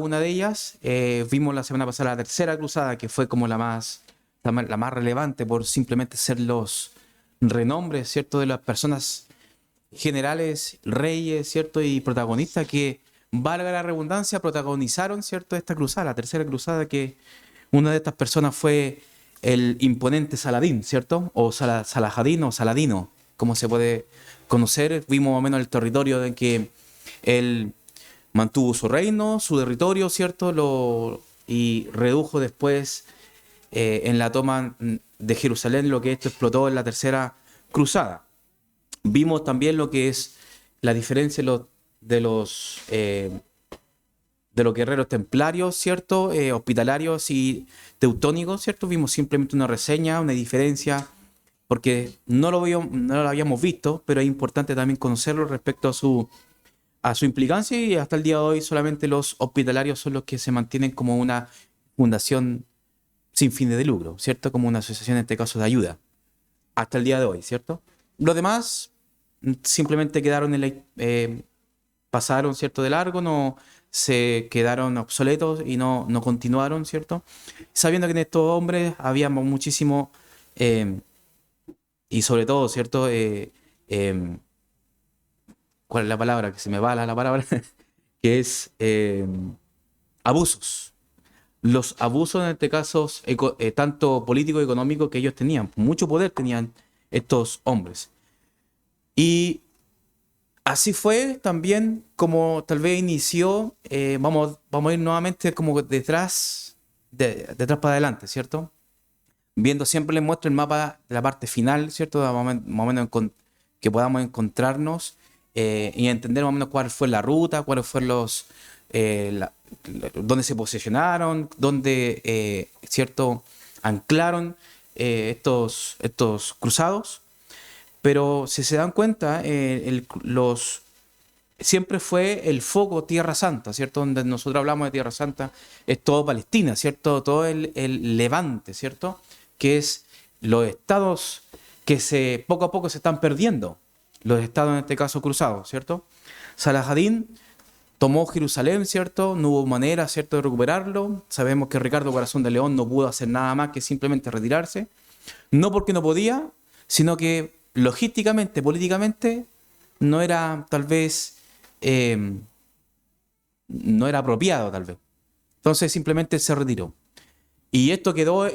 una de ellas. Vimos la semana pasada la tercera cruzada, que fue como la más relevante por simplemente ser los renombres, ¿cierto?, de las personas generales, reyes, ¿cierto?, y protagonistas que, valga la redundancia, protagonizaron, ¿cierto?, esta cruzada, la tercera cruzada, que una de estas personas fue el imponente Saladín, ¿cierto? O Salahadín o Saladino, como se puede conocer. Vimos más o menos el territorio en que él mantuvo su reino, su territorio, ¿cierto? Y redujo después en la toma de Jerusalén lo que esto explotó en la tercera cruzada. Vimos también lo que es la diferencia de los guerreros templarios, ¿cierto? Hospitalarios y teutónicos, ¿cierto? Vimos simplemente una reseña, una diferencia, porque no lo habíamos visto, pero es importante también conocerlo respecto a su implicancia, y hasta el día de hoy solamente los hospitalarios son los que se mantienen como una fundación sin fines de lucro, ¿cierto? Como una asociación, en este caso, de ayuda, hasta el día de hoy, ¿cierto? Los demás simplemente quedaron pasaron, ¿cierto?, de largo, no se quedaron obsoletos y no continuaron, ¿cierto? Sabiendo que en estos hombres habíamos muchísimo, y sobre todo, ¿cierto? ¿Cuál es la palabra? Que se me va la palabra, que es abusos. Los abusos en este caso, tanto político y económico, que ellos tenían. Mucho poder tenían estos hombres. Y así fue también como tal vez inició. Vamos a ir nuevamente como detrás para adelante, ¿cierto? Viendo, siempre les muestro el mapa de la parte final, ¿cierto? Más o menos que podamos encontrarnos y entender más o menos cuál fue la ruta, cuáles fueron dónde se posicionaron, dónde, ¿cierto?, anclaron estos cruzados. Pero si se dan cuenta, siempre fue el foco Tierra Santa, ¿cierto? Donde nosotros hablamos de Tierra Santa, es todo Palestina, ¿cierto? Todo el Levante, ¿cierto? Que es los estados que poco a poco se están perdiendo, los estados en este caso cruzados, ¿cierto? Salahadín tomó Jerusalén, ¿cierto? No hubo manera, ¿cierto?, de recuperarlo. Sabemos que Ricardo Corazón de León no pudo hacer nada más que simplemente retirarse. No porque no podía, sino que logísticamente, políticamente, no era tal vez, no era apropiado tal vez. Entonces simplemente se retiró. Y esto quedó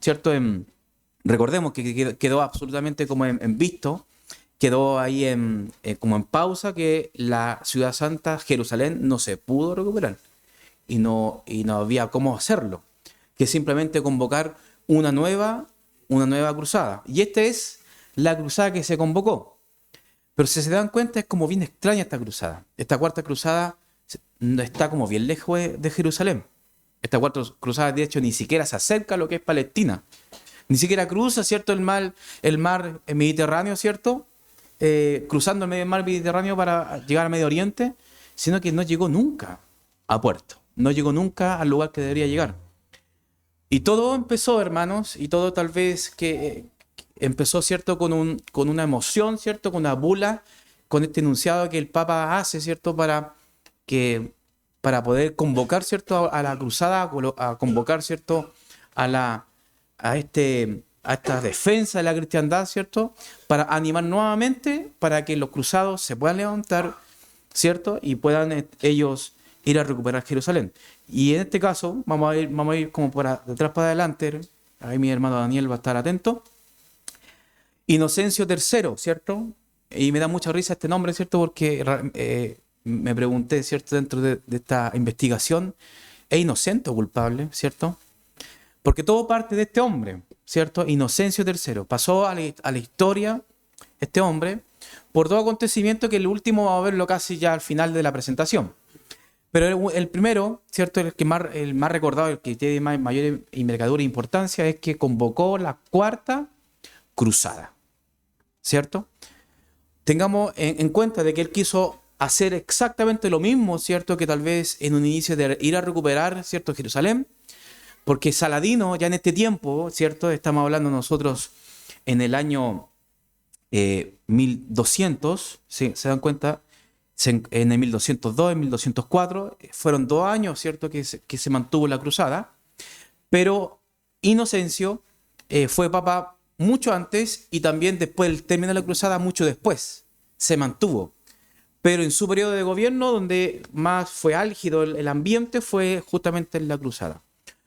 ¿cierto? Recordemos que quedó absolutamente como en visto, quedó ahí como en pausa, que la ciudad santa, Jerusalén, no se pudo recuperar. Y no había cómo hacerlo, que simplemente convocar una nueva cruzada. Y esta es la cruzada que se convocó. Pero si se dan cuenta, es como bien extraña esta cruzada. Esta cuarta cruzada está como bien lejos de Jerusalén. Esta cuarta cruzada, de hecho, ni siquiera se acerca a lo que es Palestina. Ni siquiera cruza, ¿cierto?, el mar Mediterráneo, ¿cierto? Cruzando el mar Mediterráneo para llegar al Medio Oriente, sino que no llegó nunca a puerto. No llegó nunca al lugar que debería llegar. Y todo empezó, hermanos, y todo tal vez que empezó, ¿cierto?, con una emoción, ¿cierto?, con una bula, con este enunciado que el Papa hace, ¿cierto?, para poder convocar, ¿cierto?, a la cruzada, a convocar, ¿cierto?, a esta defensa de la cristiandad, ¿cierto?, para animar nuevamente para que los cruzados se puedan levantar, ¿cierto?, y puedan ellos ir a recuperar Jerusalén. Y en este caso, vamos a ir como de atrás para adelante. Ahí mi hermano Daniel va a estar atento. Inocencio III, ¿cierto? Y me da mucha risa este nombre, ¿cierto? Porque me pregunté, ¿cierto?, dentro de esta investigación, ¿es inocente o culpable, ¿cierto? Porque todo parte de este hombre, ¿cierto? Inocencio III. Pasó a la historia este hombre por todo acontecimiento que el último vamos a verlo casi ya al final de la presentación. Pero el primero, ¿cierto?, el más recordado, el que tiene mayor envergadura e importancia, es que convocó la cuarta cruzada, ¿cierto? Tengamos en cuenta de que él quiso hacer exactamente lo mismo, ¿cierto?, que tal vez en un inicio de ir a recuperar, ¿cierto?, Jerusalén, porque Saladino ya en este tiempo, ¿cierto?, estamos hablando nosotros en el año 1200, ¿sí? ¿Se dan cuenta? En el 1202, en 1204, fueron 2 años, ¿cierto?, que se mantuvo la cruzada, pero Inocencio fue papa mucho antes y también después del término de la cruzada, mucho después, se mantuvo. Pero en su periodo de gobierno, donde más fue álgido el ambiente, fue justamente en la cruzada.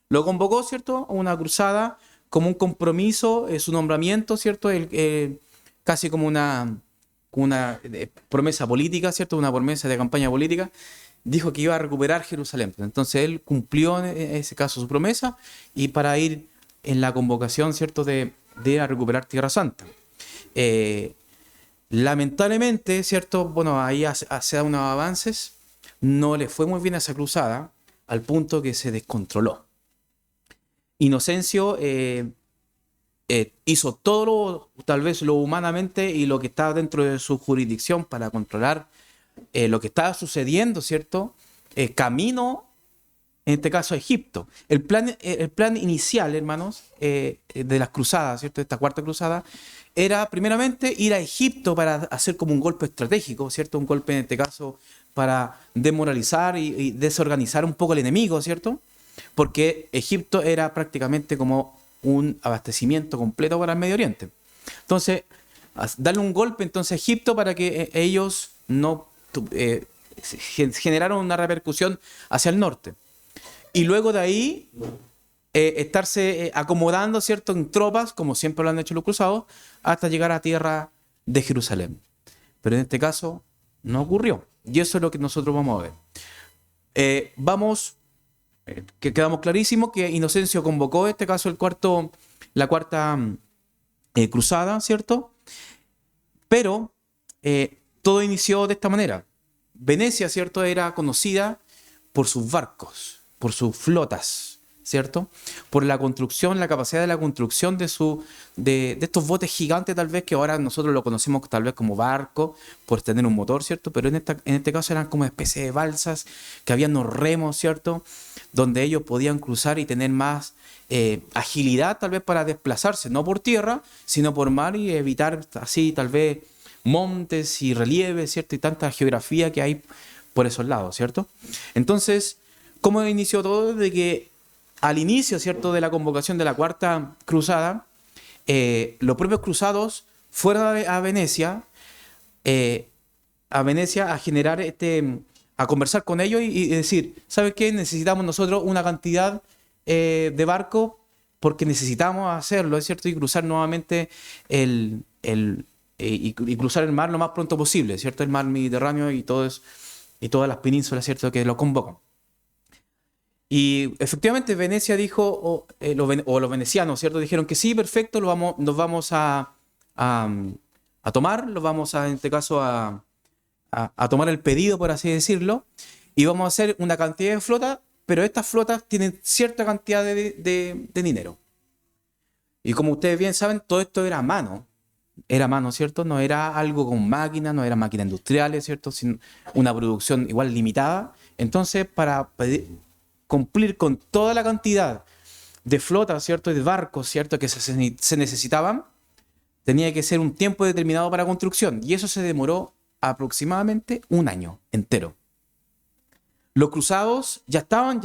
Lo convocó, ¿cierto?, a una cruzada como un compromiso, su nombramiento, ¿cierto?, casi como una promesa política, ¿cierto?, una promesa de campaña política. Dijo que iba a recuperar Jerusalén. Entonces él cumplió en ese caso su promesa y para ir en la convocación, ¿cierto?, de ir a recuperar Tierra Santa. Lamentablemente, ¿cierto?, bueno, ahí se dan unos avances, no le fue muy bien a esa cruzada, al punto que se descontroló. Inocencio hizo todo tal vez lo humanamente y lo que estaba dentro de su jurisdicción para controlar lo que estaba sucediendo, ¿cierto? Camino, en este caso, a Egipto. El plan inicial, hermanos, de las cruzadas, ¿cierto?, de esta cuarta cruzada, era primeramente ir a Egipto para hacer como un golpe estratégico, ¿cierto? Un golpe, en este caso, para desmoralizar y desorganizar un poco al enemigo, ¿cierto? Porque Egipto era prácticamente como un abastecimiento completo para el Medio Oriente. Entonces, darle un golpe entonces a Egipto para que ellos no generaron una repercusión hacia el norte. Y luego de ahí, estarse acomodando, ¿cierto?, en tropas, como siempre lo han hecho los cruzados, hasta llegar a tierra de Jerusalén. Pero en este caso no ocurrió. Y eso es lo que nosotros vamos a ver. Que quedamos clarísimos que Inocencio convocó, en este caso, la cuarta cruzada, ¿cierto? Pero todo inició de esta manera. Venecia, ¿cierto?, era conocida por sus barcos, por sus flotas, ¿cierto? Por la construcción, la capacidad de la construcción de estos botes gigantes, tal vez, que ahora nosotros lo conocemos tal vez como barco, por tener un motor, ¿cierto? Pero en este caso eran como especie de balsas, que habían unos remos, ¿cierto?, donde ellos podían cruzar y tener más agilidad, tal vez, para desplazarse, no por tierra, sino por mar, y evitar así, tal vez, montes y relieves, ¿cierto? Y tanta geografía que hay por esos lados, ¿cierto? Entonces, ¿cómo inició todo? De que al inicio, ¿cierto?, de la convocación de la cuarta cruzada, los propios cruzados fueron a Venecia, a generar a conversar con ellos y decir, ¿sabes qué? Necesitamos nosotros una cantidad de barcos porque necesitamos hacerlo, ¿es cierto? Y cruzar nuevamente y cruzar el mar lo más pronto posible, ¿cierto? El mar Mediterráneo y todas las penínsulas, ¿cierto?, que lo convocan. Y efectivamente Venecia dijo, o los venecianos, ¿cierto?, dijeron que sí, perfecto, nos vamos a tomar, en este caso a tomar el pedido, por así decirlo, y vamos a hacer una cantidad de flotas, pero estas flotas tienen cierta cantidad de dinero. Y como ustedes bien saben, todo esto era a mano, ¿cierto? No era algo con máquinas, no eran máquinas industriales, ¿cierto? Sin una producción igual limitada. Entonces, para cumplir con toda la cantidad de flotas, ¿cierto?, y de barcos, ¿cierto?, que se necesitaban, tenía que ser un tiempo determinado para construcción. Y eso se demoró aproximadamente un año entero. Los cruzados ya estaban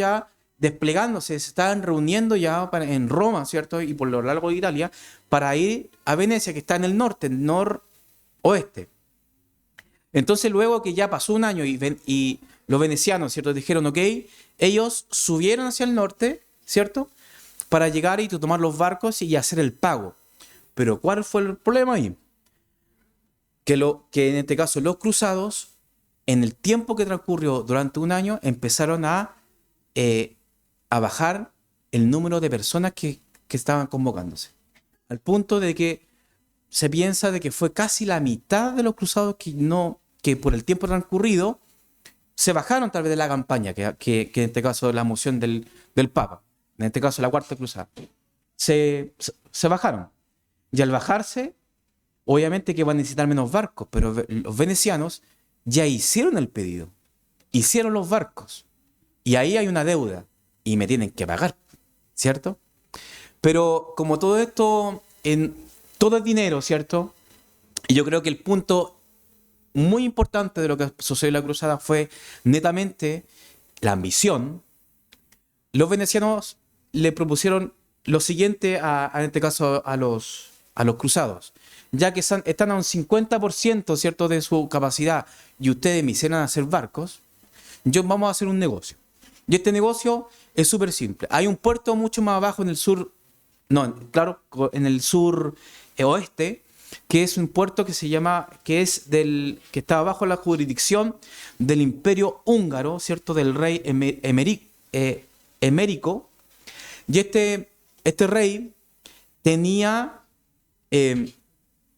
desplegándose, se estaban reuniendo ya en Roma, ¿cierto?, y por lo largo de Italia, para ir a Venecia, que está en el norte, en noroeste. Entonces, luego que ya pasó un año y los venecianos, ¿cierto?, dijeron, ok, ellos subieron hacia el norte, ¿cierto?, para llegar y tomar los barcos y hacer el pago. Pero ¿cuál fue el problema ahí? Que en este caso los cruzados, en el tiempo que transcurrió durante un año, empezaron a bajar el número de personas que estaban convocándose. Al punto de que se piensa de que fue casi la mitad de los cruzados que por el tiempo transcurrido se bajaron tal vez de la campaña, que en este caso la moción del Papa, en este caso la cuarta cruzada. Se bajaron. Y al bajarse, obviamente que van a necesitar menos barcos, pero los venecianos ya hicieron el pedido, hicieron los barcos, y ahí hay una deuda, y me tienen que pagar, ¿cierto? Pero como todo esto, todo es dinero, ¿cierto? Y yo creo que el punto muy importante de lo que sucedió en la cruzada fue netamente la ambición. Los venecianos le propusieron lo siguiente en este caso a los cruzados. Ya que están a un 50%, ¿cierto?, de su capacidad y ustedes me hicieron hacer barcos, vamos a hacer un negocio. Y este negocio es súper simple. Hay un puerto mucho más abajo en el sur, no, claro, en el sur oeste, que es un puerto que se llama, que está bajo la jurisdicción del Imperio Húngaro, ¿cierto?, del rey Emérico. Y este rey tenía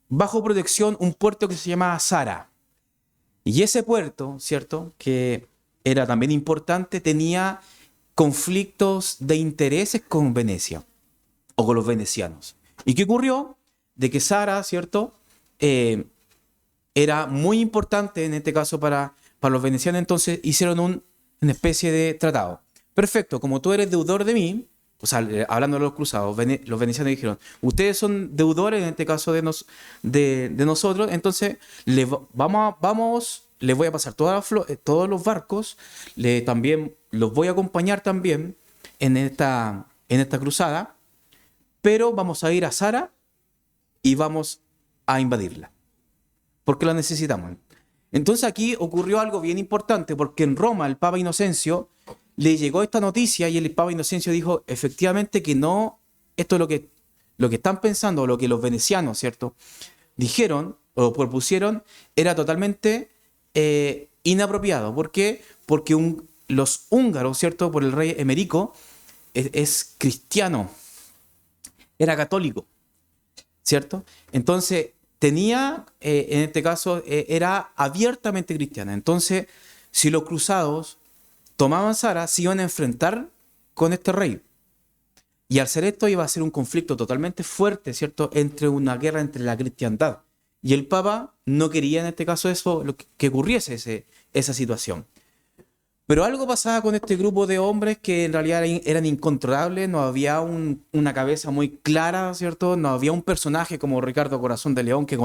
bajo protección un puerto que se llama Zara. Y ese puerto, ¿cierto?, que era también importante, tenía conflictos de intereses con Venecia o con los venecianos. ¿Y qué ocurrió? De que Zara, ¿cierto?, era muy importante en este caso para los venecianos, entonces hicieron una especie de tratado. Perfecto, como tú eres deudor de mí, o sea, hablando de los cruzados, los venecianos dijeron, ustedes son deudores en este caso de nosotros, entonces les voy a pasar todos los barcos, también los voy a acompañar también en esta cruzada, pero vamos a ir a Zara y vamos a invadirla, porque la necesitamos. Entonces aquí ocurrió algo bien importante, porque en Roma el Papa Inocencio le llegó esta noticia y el Papa Inocencio dijo efectivamente que no, esto es lo que están pensando, o lo que los venecianos, ¿cierto?, dijeron o propusieron, era totalmente inapropiado. ¿Por qué? Porque los húngaros, ¿cierto?, por el rey Emérico, es cristiano, era católico, ¿cierto? Entonces tenía, en este caso, era abiertamente cristiana. Entonces, si los cruzados tomaban Zara, se iban a enfrentar con este rey. Y al ser esto iba a ser un conflicto totalmente fuerte, ¿cierto?, una guerra entre la cristiandad. Y el Papa no quería en este caso que ocurriese esa situación. Pero algo pasaba con este grupo de hombres que en realidad eran incontrolables, no había una cabeza muy clara, ¿cierto? No había un personaje como Ricardo Corazón de León que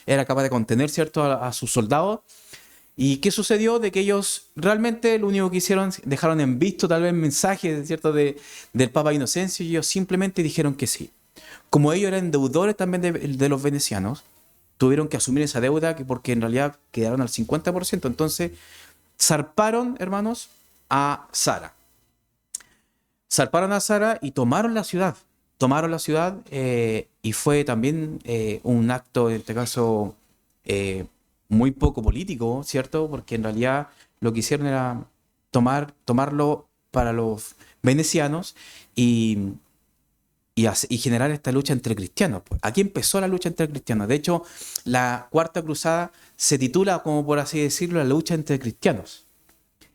era capaz de contener, ¿cierto?, a sus soldados. ¿Y qué sucedió? De que ellos realmente lo único que hicieron, dejaron en visto tal vez mensajes, ¿cierto?, del Papa Inocencio, y ellos simplemente dijeron que sí. Como ellos eran deudores también de los venecianos, tuvieron que asumir esa deuda porque en realidad quedaron al 50%. Entonces zarparon, hermanos, a Zara. Zarparon a Zara y tomaron la ciudad. Tomaron la ciudad y fue también un acto, en este caso, muy poco político, ¿cierto? Porque en realidad lo que hicieron era tomarlo para los venecianos y generar esta lucha entre cristianos. Aquí empezó la lucha entre cristianos. De hecho, la Cuarta Cruzada se titula, como por así decirlo, la lucha entre cristianos,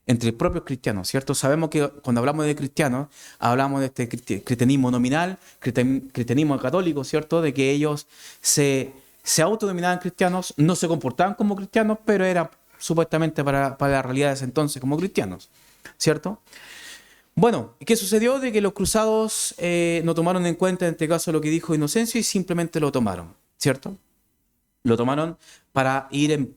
entre propios cristianos, ¿cierto? Sabemos que cuando hablamos de cristianos, hablamos de este cristianismo nominal, cristianismo católico, ¿cierto? De que ellos se autodenominaban cristianos, no se comportaban como cristianos, pero era supuestamente para la realidad de ese entonces como cristianos, ¿cierto? Bueno, ¿qué sucedió? De que los cruzados no tomaron en cuenta en este caso lo que dijo Inocencio y simplemente lo tomaron, ¿cierto? Lo tomaron para ir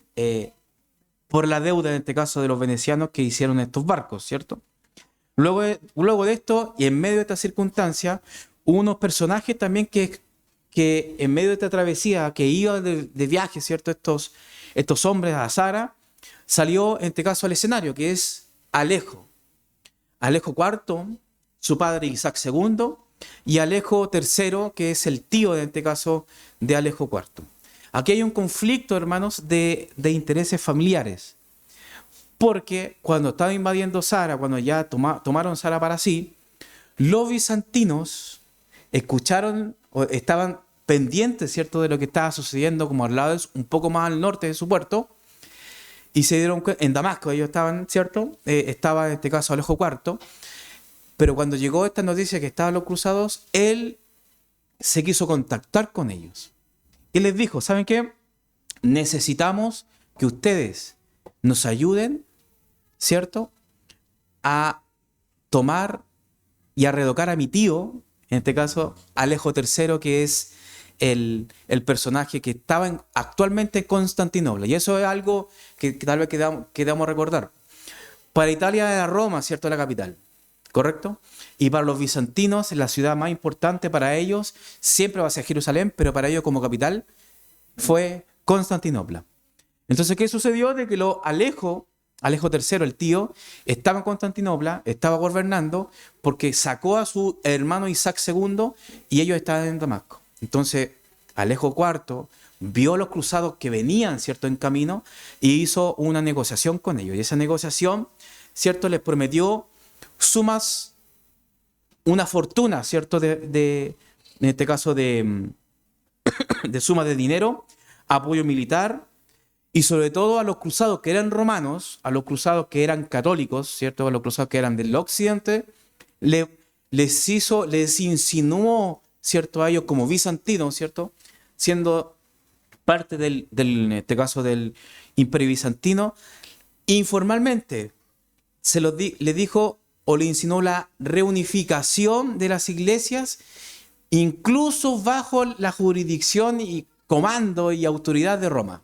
por la deuda, en este caso, de los venecianos que hicieron estos barcos, ¿cierto? Luego de esto, y en medio de esta circunstancia, hubo unos personajes también que en medio de esta travesía, que iban de viaje, ¿cierto?, estos hombres a Zara, salió, en este caso, al escenario, que es Alejo. Alejo IV, su padre Isaac II, y Alejo III, que es el tío, en este caso, de Alejo IV. Aquí hay un conflicto, hermanos, de intereses familiares. Porque cuando estaba invadiendo Zara, cuando ya tomaron Zara para sí, los bizantinos escucharon, o estaban pendientes, ¿cierto?, de lo que estaba sucediendo como al lado, un poco más al norte de su puerto, y se dieron cuenta, en Damasco ellos estaban, ¿cierto? Estaba en este caso Alejo IV, pero cuando llegó esta noticia que estaban los cruzados, él se quiso contactar con ellos. Y les dijo, ¿saben qué? Necesitamos que ustedes nos ayuden, ¿cierto?, a tomar y a reeducar a mi tío, en este caso Alejo III, que es el personaje que estaba actualmente en Constantinopla. Y eso es algo que tal vez quedamos recordar. Para Italia era Roma, ¿cierto? La capital, ¿correcto? Y para los bizantinos, la ciudad más importante para ellos siempre va a ser Jerusalén, pero para ellos como capital fue Constantinopla. Entonces, ¿qué sucedió? De que Alejo III, el tío, estaba en Constantinopla, estaba gobernando, porque sacó a su hermano Isaac II y ellos estaban en Damasco. Entonces, Alejo IV vio los cruzados que venían, ¿cierto?, en camino y hizo una negociación con ellos. Y esa negociación, ¿cierto?, les prometió una fortuna, ¿cierto?, en este caso de sumas de dinero, apoyo militar y sobre todo a los cruzados que eran romanos, a los cruzados que eran católicos, ¿cierto?, a los cruzados que eran del occidente, les insinuó, ¿cierto?, a ellos como bizantinos, ¿cierto?, siendo parte en este caso del Imperio Bizantino, informalmente le dijo o le insinuó la reunificación de las iglesias, incluso bajo la jurisdicción y comando y autoridad de Roma.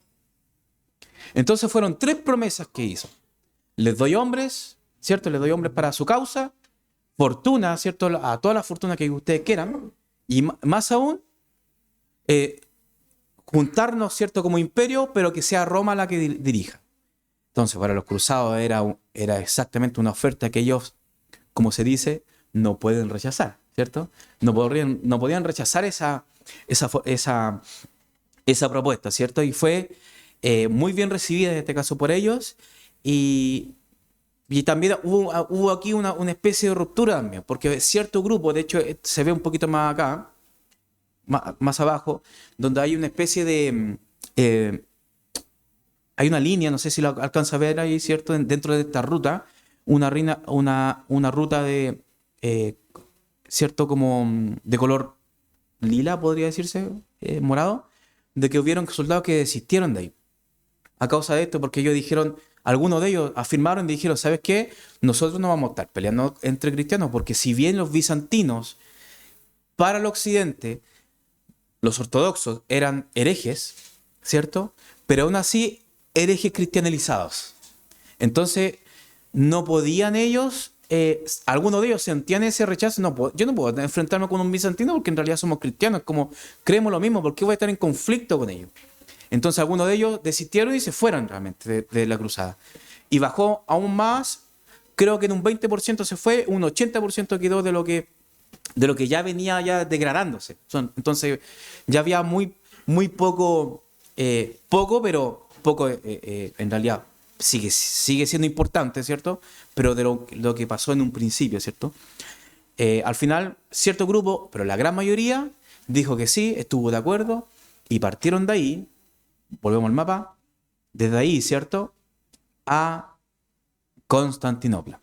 Entonces fueron 3 promesas que hizo. Les doy hombres, ¿cierto? Les doy hombres para su causa, fortuna, ¿cierto? A toda la fortuna que ustedes quieran, y más aún, juntarnos, ¿cierto?, como imperio, pero que sea Roma la que dirija. Entonces, para los cruzados era exactamente una oferta que ellos, como se dice, no pueden rechazar, ¿cierto? No podían rechazar esa propuesta, ¿cierto? Y fue muy bien recibida en este caso por ellos y también hubo aquí una especie de ruptura también, porque cierto grupo, de hecho se ve un poquito más acá, más abajo, donde hay una especie de... hay una línea, no sé si lo alcanza a ver ahí, ¿cierto? Dentro de esta ruta, una ruta de, ¿cierto? Como de color lila, podría decirse, morado, de que hubieron soldados que desistieron de ahí. A causa de esto, porque ellos dijeron, algunos de ellos afirmaron y dijeron, ¿sabes qué? Nosotros no vamos a estar peleando entre cristianos, porque si bien los bizantinos, para el occidente, los ortodoxos eran herejes, ¿cierto? Pero aún así, herejes cristianalizados. Entonces, no podían ellos, algunos de ellos sentían ese rechazo. Yo no puedo enfrentarme con un bizantino porque en realidad somos cristianos, como creemos lo mismo, ¿por qué voy a estar en conflicto con ellos? Entonces, algunos de ellos desistieron y se fueron realmente de la cruzada. Y bajó aún más, creo que en un 20% se fue, un 80% quedó de lo que ya venía ya degradándose. Entonces, ya había muy poco, pero poco en realidad sigue siendo importante, ¿cierto? Pero de lo que pasó en un principio, ¿cierto? Al final, cierto grupo, pero la gran mayoría, dijo que sí, estuvo de acuerdo y partieron de ahí, volvemos al mapa, desde ahí, ¿cierto?, a Constantinopla.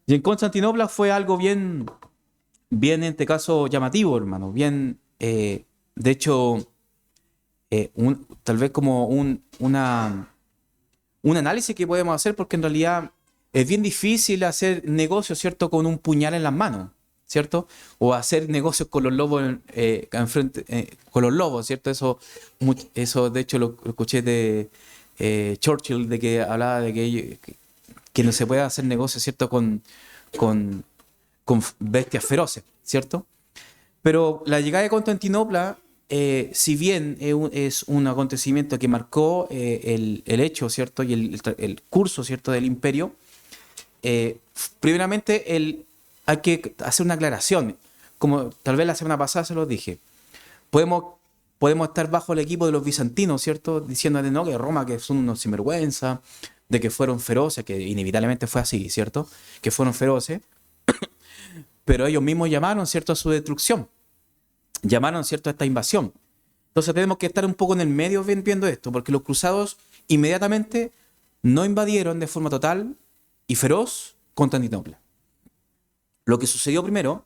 Y en Constantinopla fue algo bien en este caso llamativo, hermano, bien, de hecho, tal vez como un análisis que podemos hacer, porque en realidad es bien difícil hacer negocios, ¿cierto?, con un puñal en las manos, ¿cierto? O hacer negocios con los lobos con los lobos, ¿cierto? Eso de hecho lo escuché de Churchill, de que hablaba de que no se puede hacer negocios, ¿cierto?, con bestias feroces, ¿cierto? Pero la llegada de Constantinopla, si bien es un acontecimiento que marcó el hecho, ¿cierto?, y el curso, ¿cierto?, del imperio, primeramente hay que hacer una aclaración. Como tal vez la semana pasada se los dije, podemos estar bajo el equipo de los bizantinos, ¿cierto?, diciendo de no, que Roma, que son unos sinvergüenza, de que fueron feroces, que inevitablemente fue así, ¿cierto?, que fueron feroces, pero ellos mismos llamaron, ¿cierto?, a su destrucción, llamaron, ¿cierto?, a esta invasión. Entonces tenemos que estar un poco en el medio viendo esto, porque los cruzados inmediatamente no invadieron de forma total y feroz Constantinopla. Lo que sucedió primero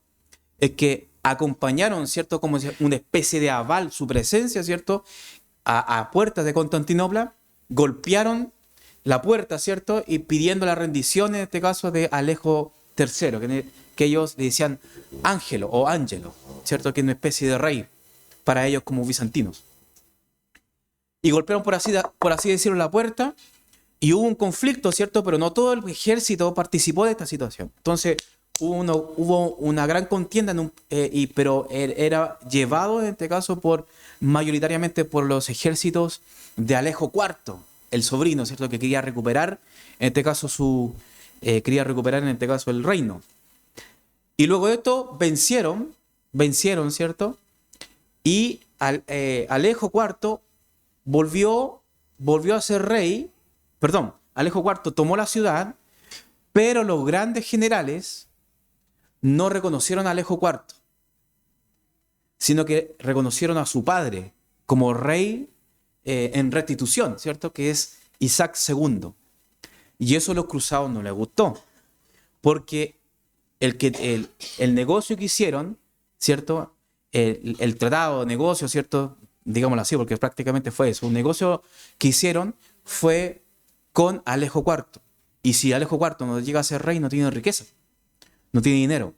es que acompañaron, ¿cierto?, como una especie de aval, su presencia, ¿cierto?, a puertas de Constantinopla, golpearon la puerta, ¿cierto?, y pidiendo la rendición, en este caso, de Alejo III, que ellos le decían Ángelo o Ángelo, ¿cierto?, que es una especie de rey, para ellos como bizantinos. Y golpearon, por así decirlo, la puerta, y hubo un conflicto, ¿cierto? Pero no todo el ejército participó de esta situación. Entonces hubo una gran contienda, pero era llevado, en este caso, mayoritariamente por los ejércitos de Alejo IV, el sobrino, ¿cierto? Que quería recuperar, en este caso, el reino. Y luego de esto vencieron, ¿cierto? Y Alejo IV volvió a ser rey. Perdón, Alejo IV tomó la ciudad, pero los grandes generales no reconocieron a Alejo IV, sino que reconocieron a su padre como rey en restitución, ¿cierto? Que es Isaac II. Y eso a los cruzados no les gustó, porque el negocio que hicieron, ¿cierto? El tratado de negocio, ¿cierto? Digámoslo así, porque prácticamente fue eso. Un negocio que hicieron fue con Alejo IV. Y si Alejo IV no llega a ser rey, no tiene riqueza, no tiene dinero.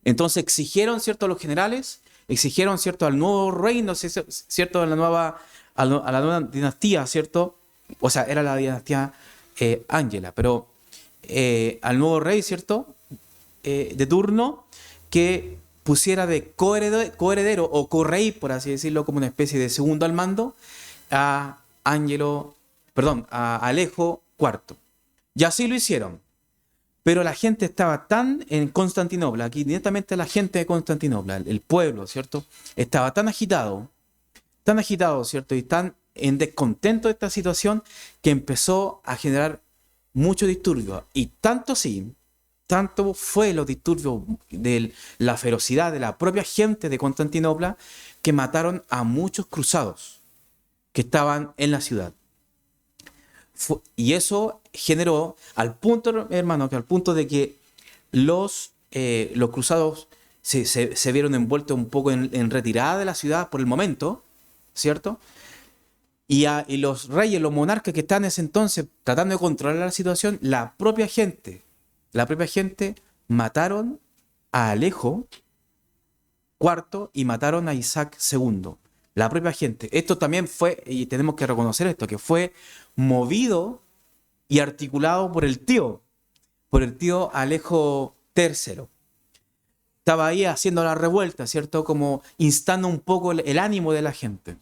Entonces exigieron, ¿cierto?, a los generales, exigieron, ¿cierto?, al nuevo reino, ¿cierto?, a la nueva dinastía, ¿cierto? O sea, era la dinastía Ángela, pero al nuevo rey, ¿cierto?, de turno, que pusiera de coheredero o correy, por así decirlo, como una especie de segundo al mando, a Alejo IV. Y así lo hicieron. Pero la gente estaba en Constantinopla, aquí directamente la gente de Constantinopla, el pueblo, ¿cierto? Estaba tan agitado, ¿cierto? Y tan en descontento de esta situación que empezó a generar mucho disturbio. Y tanto fue los disturbios de la ferocidad de la propia gente de Constantinopla que mataron a muchos cruzados que estaban en la ciudad. Y eso generó al punto, hermano, que al punto de que los cruzados se vieron envueltos un poco en retirada de la ciudad por el momento, ¿cierto? Y los reyes, los monarcas que estaban en ese entonces tratando de controlar la situación, la propia gente mataron a Alejo IV y mataron a Isaac II. La propia gente. Esto también fue, y tenemos que reconocer esto, que fue movido y articulado por el tío Alejo III. Estaba ahí haciendo la revuelta, ¿cierto? Como instando un poco el ánimo de la gente.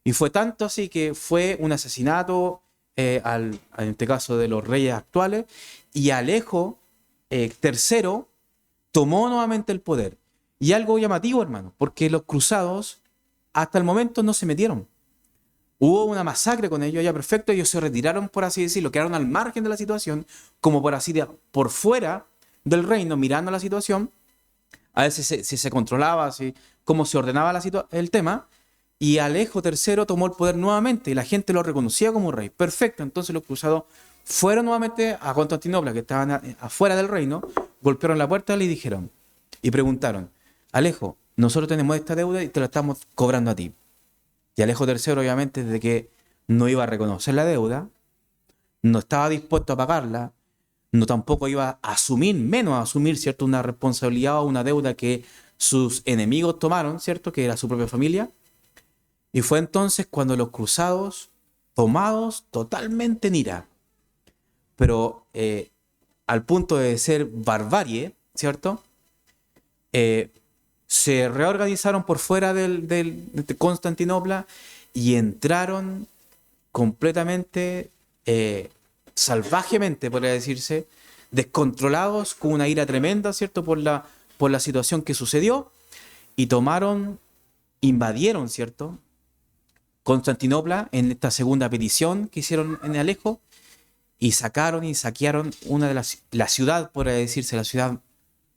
Y fue tanto así que fue un asesinato, en este caso de los reyes actuales, y Alejo III tomó nuevamente el poder. Y algo llamativo, hermano, porque los cruzados hasta el momento no se metieron. Hubo una masacre con ellos, ya perfecto, ellos se retiraron, por así decirlo, quedaron al margen de la situación, como por fuera del reino, mirando la situación, a ver si se controlaba, cómo se ordenaba el tema, y Alejo III tomó el poder nuevamente, y la gente lo reconocía como rey. Perfecto, entonces los cruzados fueron nuevamente a Constantinopla, que estaban afuera del reino, golpearon la puerta y preguntaron: Alejo, nosotros tenemos esta deuda y te la estamos cobrando a ti. Y Alejo III, obviamente, desde que no iba a reconocer la deuda, no estaba dispuesto a pagarla, no tampoco iba a asumir, ¿cierto?, una responsabilidad o una deuda que sus enemigos tomaron, ¿cierto?, que era su propia familia. Y fue entonces cuando los cruzados, tomados totalmente en ira, pero al punto de ser barbarie, ¿cierto?, se reorganizaron por fuera de Constantinopla y entraron completamente, salvajemente, podría decirse, descontrolados, con una ira tremenda, ¿cierto?, por la situación que sucedió, y invadieron, ¿cierto?, Constantinopla en esta segunda petición que hicieron en Alejo, y sacaron y saquearon la ciudad, podría decirse, la ciudad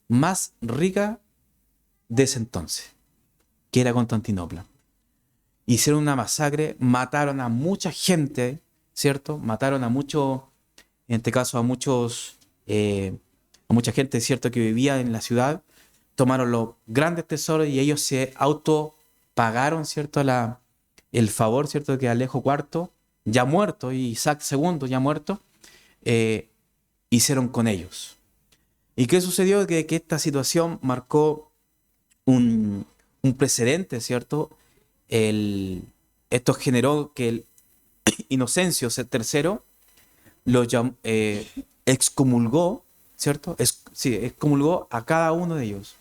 más rica de ese entonces, que era Constantinopla. Hicieron una masacre, mataron a mucha gente, ¿cierto? Mataron en este caso a mucha gente, ¿cierto?, que vivía en la ciudad. Tomaron los grandes tesoros y ellos se autopagaron, ¿cierto?, el favor, ¿cierto?, que Alejo IV, ya muerto, y Isaac II, ya muerto, hicieron con ellos. ¿Y qué sucedió? Que esta situación marcó un precedente, ¿cierto?, el, esto generó que el Inocencio III excomulgó, ¿cierto? Sí, excomulgó a cada uno de ellos.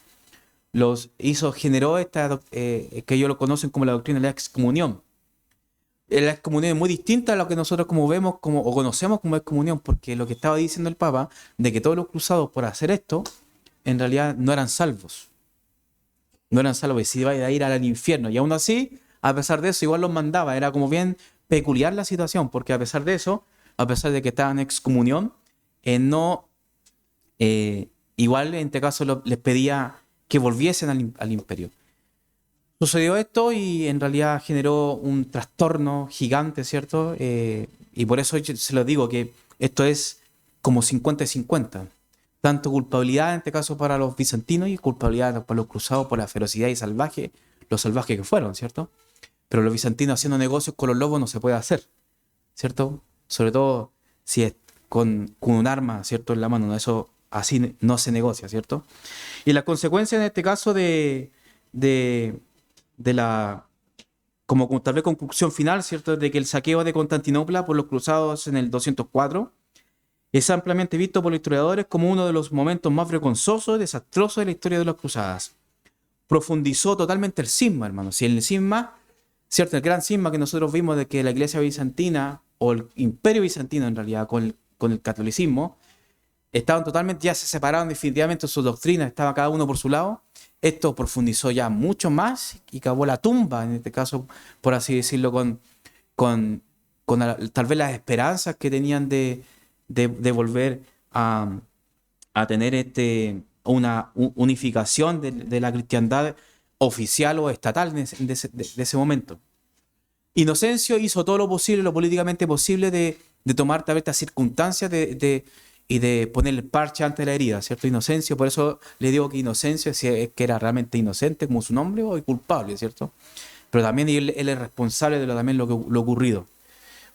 Generó que ellos lo conocen como la doctrina de la excomunión. La excomunión es muy distinta a lo que nosotros como vemos o conocemos como excomunión, porque lo que estaba diciendo el Papa, de que todos los cruzados por hacer esto, en realidad no eran salvos. No eran salvos y se iban a ir al infierno. Y aún así, a pesar de eso, igual los mandaba. Era como bien peculiar la situación, porque a pesar de eso, a pesar de que estaban en excomunión, no, igual en este caso les pedía que volviesen al imperio. Sucedió esto y en realidad generó un trastorno gigante, ¿cierto? Y por eso se lo digo, que esto es como 50 y 50. Tanto culpabilidad en este caso para los bizantinos y culpabilidad para los cruzados por la ferocidad y los salvajes que fueron, ¿cierto? Pero los bizantinos haciendo negocios con los lobos no se puede hacer, ¿cierto? Sobre todo si es con un arma, ¿cierto? En la mano, ¿no? Eso así no se negocia, ¿cierto? Y la consecuencia en este caso de la, como tal vez conclusión final, ¿cierto? De que el saqueo de Constantinopla por los cruzados en el 204 es ampliamente visto por los historiadores como uno de los momentos más vergonzosos y desastrosos de la historia de las cruzadas. Profundizó totalmente el cisma, hermano. Si el cisma, ¿cierto? El gran cisma que nosotros vimos de que la iglesia bizantina, o el imperio bizantino en realidad, con el catolicismo, estaban totalmente, ya se separaron definitivamente sus doctrinas, estaba cada uno por su lado. Esto profundizó ya mucho más y cavó la tumba, en este caso, por así decirlo, con tal vez las esperanzas que tenían de volver a tener una unificación de la cristiandad oficial o estatal de ese momento. Inocencio hizo todo lo posible, lo políticamente posible de tomar tal vez estas circunstancias y de poner el parche ante la herida, ¿cierto? Inocencio, por eso le digo que Inocencio si es que era realmente inocente como su nombre o culpable, ¿cierto? Pero también él es responsable de también lo ocurrido,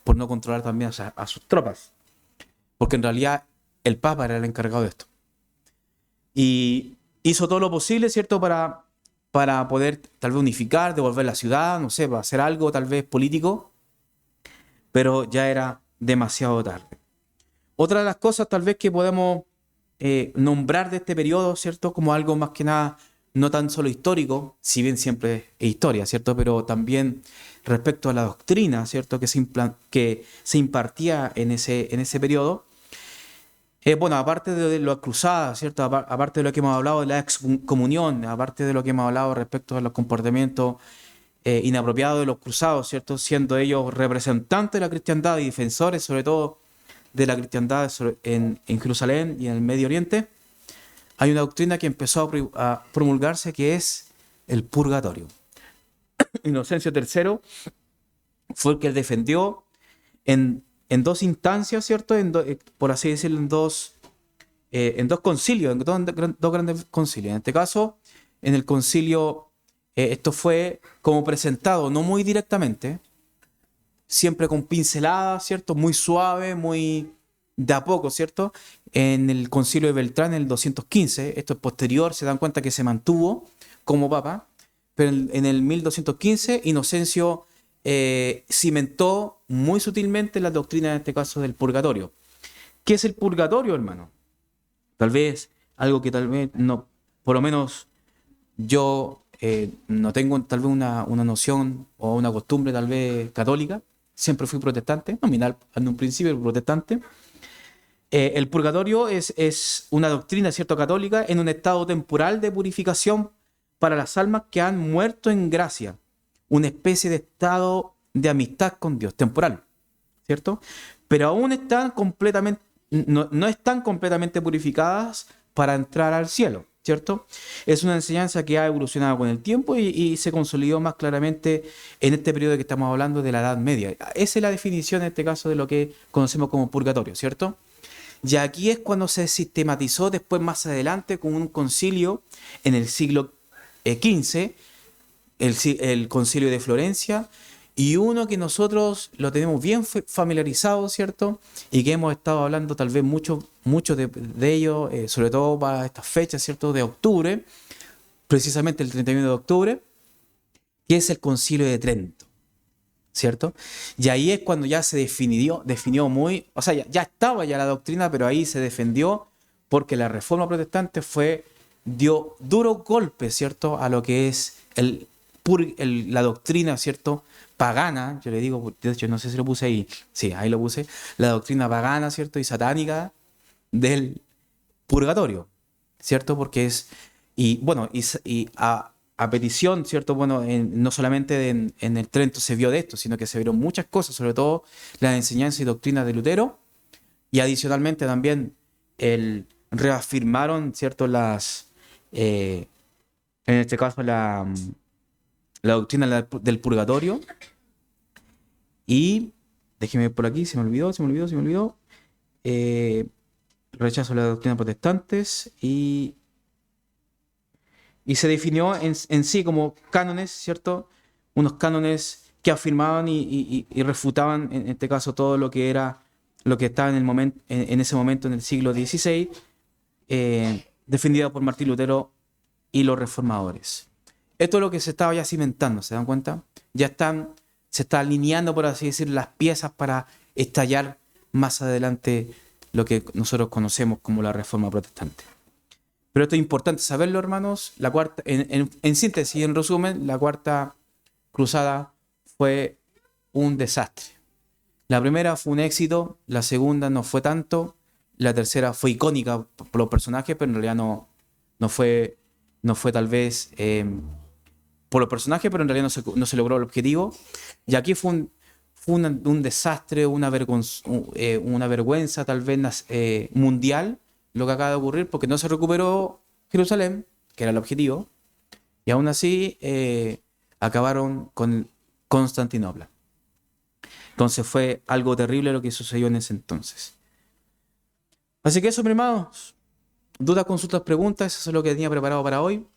por no controlar también a sus tropas, porque en realidad el Papa era el encargado de esto. Y hizo todo lo posible, ¿cierto? Para poder tal vez unificar, devolver la ciudad, no sé, para hacer algo tal vez político, pero ya era demasiado tarde. Otra de las cosas tal vez que podemos nombrar de este periodo, ¿cierto? Como algo más que nada no tan solo histórico, si bien siempre es historia, ¿cierto? Pero también respecto a la doctrina, ¿cierto? Que se impartía en ese periodo. Bueno, aparte de las cruzadas, ¿cierto? Aparte de lo que hemos hablado de la excomunión, aparte de lo que hemos hablado respecto a los comportamientos inapropiados de los cruzados, ¿cierto? Siendo ellos representantes de la cristiandad y defensores, sobre todo, de la cristiandad en Jerusalén y en el Medio Oriente, hay una doctrina que empezó a promulgarse que es el purgatorio. Inocencio III fue el que defendió en dos instancias, ¿cierto? Por así decirlo, en dos concilios, en dos grandes concilios. En este caso, en el concilio, esto fue como presentado, no muy directamente, siempre con pinceladas, ¿cierto? Muy suave, muy de a poco, ¿cierto? En el concilio de Beltrán, en el 215, esto es posterior, se dan cuenta que se mantuvo como papa, pero en el 1215 Inocencio cimentó muy sutilmente la doctrina, en este caso, del purgatorio. ¿Qué es el purgatorio, hermano? Tal vez algo que tal vez no, por lo menos yo no tengo tal vez una noción o una costumbre tal vez católica. Siempre fui protestante, nominal en un principio protestante. El purgatorio es una doctrina, ¿cierto?, católica en un estado temporal de purificación para las almas que han muerto en gracia. Una especie de estado de amistad con Dios, temporal, ¿cierto? Pero aún no están completamente purificadas para entrar al cielo, ¿cierto? Es una enseñanza que ha evolucionado con el tiempo y se consolidó más claramente en este periodo que estamos hablando de la Edad Media. Esa es la definición en este caso de lo que conocemos como purgatorio, ¿cierto? Y aquí es cuando se sistematizó después más adelante con un concilio en el siglo XV, el concilio de Florencia, y uno que nosotros lo tenemos bien familiarizado, ¿cierto? Y que hemos estado hablando tal vez mucho de ello, sobre todo para estas fechas, ¿cierto? De octubre, precisamente el 31 de octubre, que es el Concilio de Trento, ¿cierto? Y ahí es cuando ya se definió muy, o sea, ya estaba ya la doctrina, pero ahí se defendió porque la Reforma Protestante dio duro golpe, ¿cierto?, a lo que es la doctrina, ¿cierto?, pagana, yo le digo, de hecho no sé si lo puse ahí, sí, ahí lo puse, la doctrina pagana, ¿cierto?, y satánica del purgatorio, ¿cierto? Porque y bueno, a petición, ¿cierto? Bueno, no solamente en el Trento se vio de esto, sino que se vieron muchas cosas, sobre todo la enseñanza y doctrina de Lutero, y adicionalmente también reafirmaron, ¿cierto? En este caso, la doctrina del purgatorio, y déjeme ver por aquí, se me olvidó. eh, Rechazo a la doctrina protestantes y se definió en sí como cánones, ¿cierto? Unos cánones que afirmaban y refutaban, en este caso, todo lo que era, lo que estaba en ese momento en el siglo XVI, defendido por Martín Lutero y los reformadores. Esto es lo que se estaba ya cimentando, ¿se dan cuenta? Se está alineando, por así decir, las piezas para estallar más adelante lo que nosotros conocemos como la Reforma Protestante. Pero esto es importante saberlo, hermanos. La cuarta, en síntesis y en resumen, la Cuarta Cruzada fue un desastre. La primera fue un éxito, la segunda no fue tanto, la tercera fue icónica por los personajes, pero en realidad no fue tal vez por los personajes, pero en realidad no se logró el objetivo. Y aquí fue un desastre, una vergüenza tal vez mundial lo que acaba de ocurrir, porque no se recuperó Jerusalén, que era el objetivo, y aún así acabaron con Constantinopla. Entonces fue algo terrible lo que sucedió en ese entonces. Así que eso, mis hermanos, dudas, consultas, preguntas, eso es lo que tenía preparado para hoy.